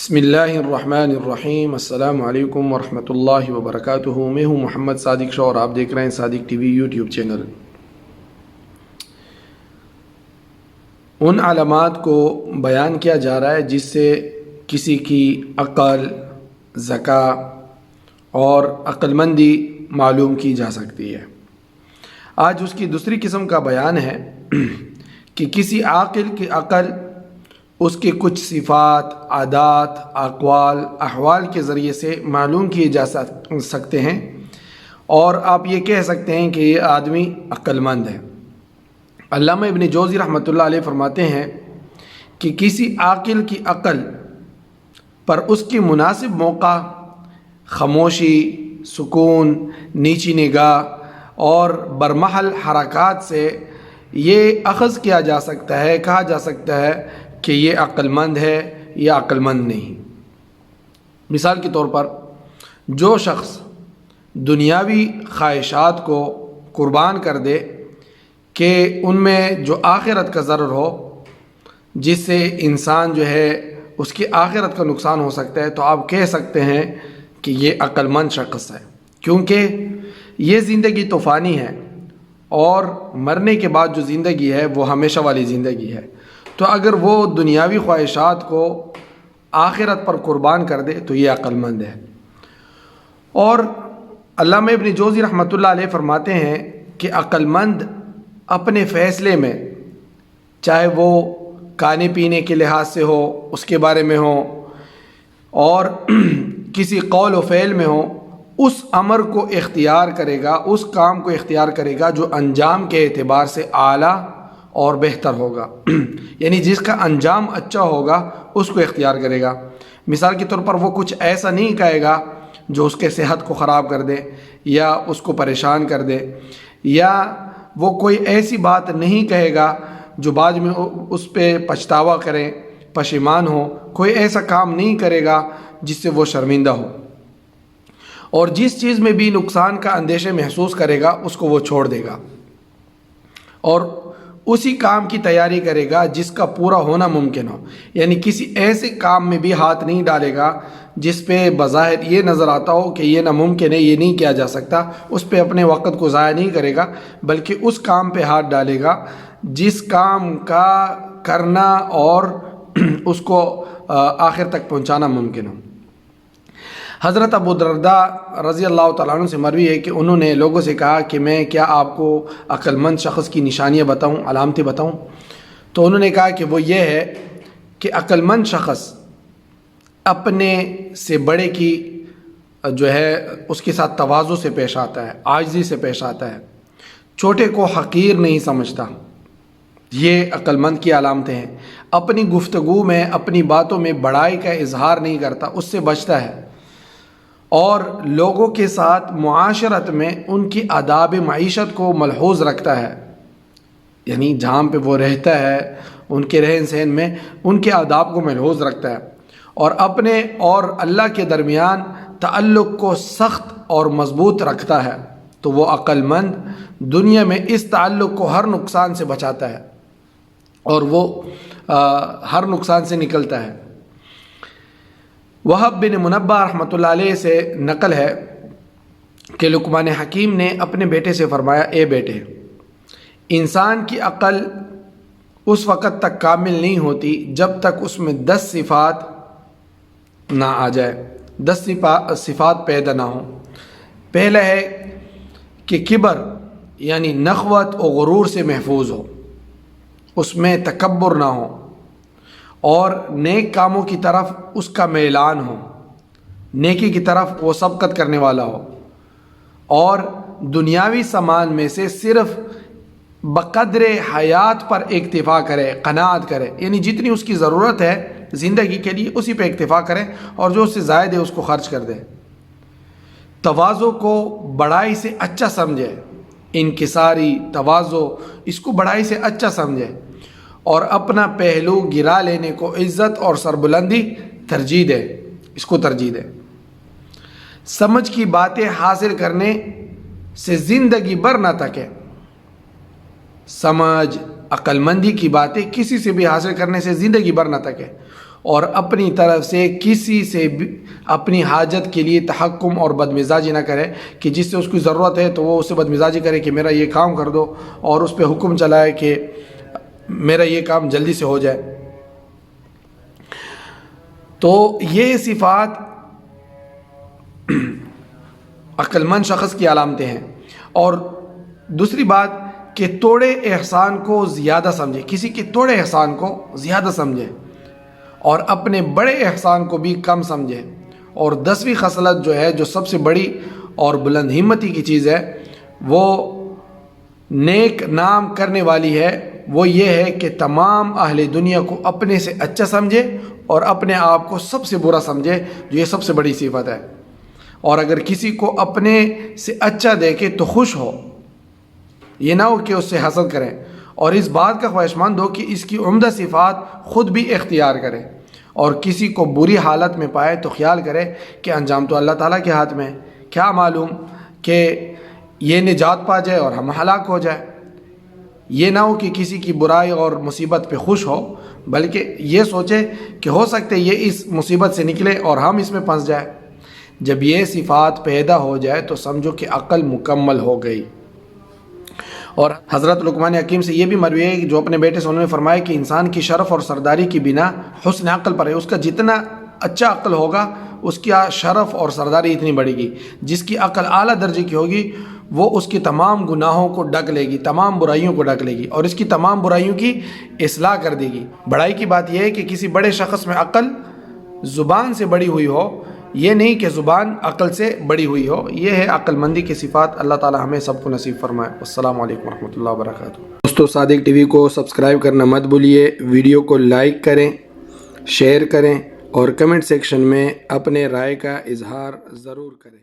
بسم اللہ الرحمن الرحیم۔ السلام علیکم ورحمۃ اللہ وبرکاتہ۔ میں ہوں محمد صادق شاہ اور آپ دیکھ رہے ہیں صادق ٹی وی یوٹیوب چینل۔ ان علامات کو بیان کیا جا رہا ہے جس سے کسی کی عقل، ذکا اور عقل مندی معلوم کی جا سکتی ہے۔ آج اس کی دوسری قسم کا بیان ہے کہ کسی عاقل کی عقل اس کے کچھ صفات، عادات، اقوال، احوال کے ذریعے سے معلوم کیے جا سکتے ہیں، اور آپ یہ کہہ سکتے ہیں کہ یہ آدمی عقل مند ہے۔ علامہ ابن جوزی رحمۃ اللہ علیہ فرماتے ہیں کہ کسی عاقل کی عقل پر اس کی مناسب موقع، خاموشی، سکون، نیچی نگاہ اور برمحل حرکات سے یہ اخذ کیا جا سکتا ہے، کہا جا سکتا ہے کہ یہ عقل مند ہے یا عقل مند نہیں۔ مثال کے طور پر جو شخص دنیاوی خواہشات کو قربان کر دے کہ ان میں جو آخرت کا ضرر ہو، جس سے انسان جو ہے اس کی آخرت کا نقصان ہو سکتا ہے، تو آپ کہہ سکتے ہیں کہ یہ عقل مند شخص ہے، کیونکہ یہ زندگی تو فانی ہے اور مرنے کے بعد جو زندگی ہے وہ ہمیشہ والی زندگی ہے۔ تو اگر وہ دنیاوی خواہشات کو آخرت پر قربان کر دے تو یہ عقل مند ہے۔ اور علامہ ابن جوزی رحمۃ اللہ علیہ فرماتے ہیں کہ عقل مند اپنے فیصلے میں، چاہے وہ کھانے پینے کے لحاظ سے ہو، اس کے بارے میں ہو، اور کسی قول و فعل میں ہو، اس امر کو اختیار کرے گا، اس کام کو اختیار کرے گا جو انجام کے اعتبار سے اعلیٰ اور بہتر ہوگا، یعنی جس کا انجام اچھا ہوگا اس کو اختیار کرے گا۔ مثال کے طور پر وہ کچھ ایسا نہیں کہے گا جو اس کے صحت کو خراب کر دے یا اس کو پریشان کر دے، یا وہ کوئی ایسی بات نہیں کہے گا جو بعد میں اس پہ پچھتاوا کرے، پشیمان ہو۔ کوئی ایسا کام نہیں کرے گا جس سے وہ شرمندہ ہو، اور جس چیز میں بھی نقصان کا اندیشہ محسوس کرے گا اس کو وہ چھوڑ دے گا، اور اسی کام کی تیاری کرے گا جس کا پورا ہونا ممکن ہو، یعنی کسی ایسے کام میں بھی ہاتھ نہیں ڈالے گا جس پہ بظاہر یہ نظر آتا ہو کہ یہ ناممکن ہے، یہ نہیں کیا جا سکتا۔ اس پہ اپنے وقت کو ضائع نہیں کرے گا، بلکہ اس کام پہ ہاتھ ڈالے گا جس کام کا کرنا اور اس کو آخر تک پہنچانا ممکن ہو۔ حضرت ابو درداء رضی اللہ تعالیٰ عنہ سے مروی ہے کہ انہوں نے لوگوں سے کہا کہ میں کیا آپ کو عقل مند شخص کی نشانیاں بتاؤں، علامتیں بتاؤں؟ تو انہوں نے کہا کہ وہ یہ ہے کہ عقل مند شخص اپنے سے بڑے کی جو ہے اس کے ساتھ تواضع سے پیش آتا ہے، عاجزی سے پیش آتا ہے، چھوٹے کو حقیر نہیں سمجھتا۔ یہ عقل مند کی علامتیں ہیں۔ اپنی گفتگو میں، اپنی باتوں میں بڑائی کا اظہار نہیں کرتا، اس سے بچتا ہے، اور لوگوں کے ساتھ معاشرت میں ان کی آداب معیشت کو ملحوظ رکھتا ہے، یعنی جہاں پہ وہ رہتا ہے ان کے رہن سہن میں ان کے آداب کو ملحوظ رکھتا ہے، اور اپنے اور اللہ کے درمیان تعلق کو سخت اور مضبوط رکھتا ہے۔ تو وہ عقل مند دنیا میں اس تعلق کو ہر نقصان سے بچاتا ہے اور وہ ہر نقصان سے نکلتا ہے۔ وہب بن منبہ رحمۃ اللہ علیہ سے نقل ہے کہ لقمان حکیم نے اپنے بیٹے سے فرمایا، اے بیٹے، انسان کی عقل اس وقت تک کامل نہیں ہوتی جب تک اس میں 10 صفات نہ آ جائے، 10 صفات پیدا نہ ہوں۔ پہلا ہے کہ کبر یعنی نخوت و غرور سے محفوظ ہو، اس میں تکبر نہ ہو، اور نیک کاموں کی طرف اس کا میلان ہو، نیکی کی طرف وہ سبقت کرنے والا ہو، اور دنیاوی سامان میں سے صرف بقدر حیات پر اکتفا کرے، قناعت کرے، یعنی جتنی اس کی ضرورت ہے زندگی کے لیے اسی پہ اکتفا کرے، اور جو اس سے زائد ہے اس کو خرچ کر دے۔ تواضع کو بڑائی سے اچھا سمجھے، انکساری تواضع اس کو بڑائی سے اچھا سمجھے، اور اپنا پہلو گرا لینے کو عزت اور سربلندی ترجیح دے، اس کو ترجیح دے۔ سمجھ کی باتیں حاصل کرنے سے زندگی بھر نہ تھکے، سمجھ، عقل مندی کی باتیں کسی سے بھی حاصل کرنے سے زندگی بھر نہ تھکے، اور اپنی طرف سے کسی سے بھی اپنی حاجت کے لیے تحکم اور بدمزاجی نہ کرے کہ جس سے اس کی ضرورت ہے تو وہ اسے بدمزاجی کرے کہ میرا یہ کام کر دو، اور اس پہ حکم چلائے کہ میرا یہ کام جلدی سے ہو جائے۔ تو یہ صفات عقل مند شخص کی علامتیں ہیں۔ اور دوسری بات کہ توڑے احسان کو زیادہ سمجھے، کسی کے توڑے احسان کو زیادہ سمجھے اور اپنے بڑے احسان کو بھی کم سمجھے۔ اور 10ویں خصلت جو ہے، جو سب سے بڑی اور بلند ہمتی کی چیز ہے، وہ نیک نام کرنے والی ہے، وہ یہ ہے کہ تمام اہل دنیا کو اپنے سے اچھا سمجھے اور اپنے آپ کو سب سے برا سمجھے، جو یہ سب سے بڑی صفت ہے۔ اور اگر کسی کو اپنے سے اچھا دیکھے تو خوش ہو، یہ نہ ہو کہ اس سے حسد کریں، اور اس بات کا خواہشمند ہو کہ اس کی عمدہ صفات خود بھی اختیار کرے، اور کسی کو بری حالت میں پائے تو خیال کرے کہ انجام تو اللہ تعالیٰ کے ہاتھ میں ہے، کیا معلوم کہ یہ نجات پا جائے اور ہم ہلاک ہو جائے۔ یہ نہ ہو کہ کسی کی برائی اور مصیبت پہ خوش ہو، بلکہ یہ سوچے کہ ہو سکتے یہ اس مصیبت سے نکلے اور ہم اس میں پھنس جائے۔ جب یہ صفات پیدا ہو جائے تو سمجھو کہ عقل مکمل ہو گئی۔ اور حضرت لقمان حکیم سے یہ بھی مروی ہے کہ جو اپنے بیٹے سے انہوں نے فرمایا کہ انسان کی شرف اور سرداری کی بنا حسن عقل پر ہے، اس کا جتنا اچھا عقل ہوگا اس کی شرف اور سرداری اتنی بڑھے گی۔ جس کی عقل اعلیٰ درجے کی ہوگی وہ اس کی تمام گناہوں کو ڈھک لے گی، تمام برائیوں کو ڈھک لے گی اور اس کی تمام برائیوں کی اصلاح کر دے گی۔ بڑائی کی بات یہ ہے کہ کسی بڑے شخص میں عقل زبان سے بڑی ہوئی ہو، یہ نہیں کہ زبان عقل سے بڑی ہوئی ہو۔ یہ ہے عقل مندی کی صفات۔ اللہ تعالی ہمیں سب کو نصیب فرمائے۔ السلام علیکم ورحمۃ اللہ وبرکاتہ۔ دوستو، صادق ٹی وی کو سبسکرائب کرنا مت بھولیے، ویڈیو کو لائک کریں، شیئر کریں اور کمنٹ سیکشن میں اپنے رائے کا اظہار ضرور کریں۔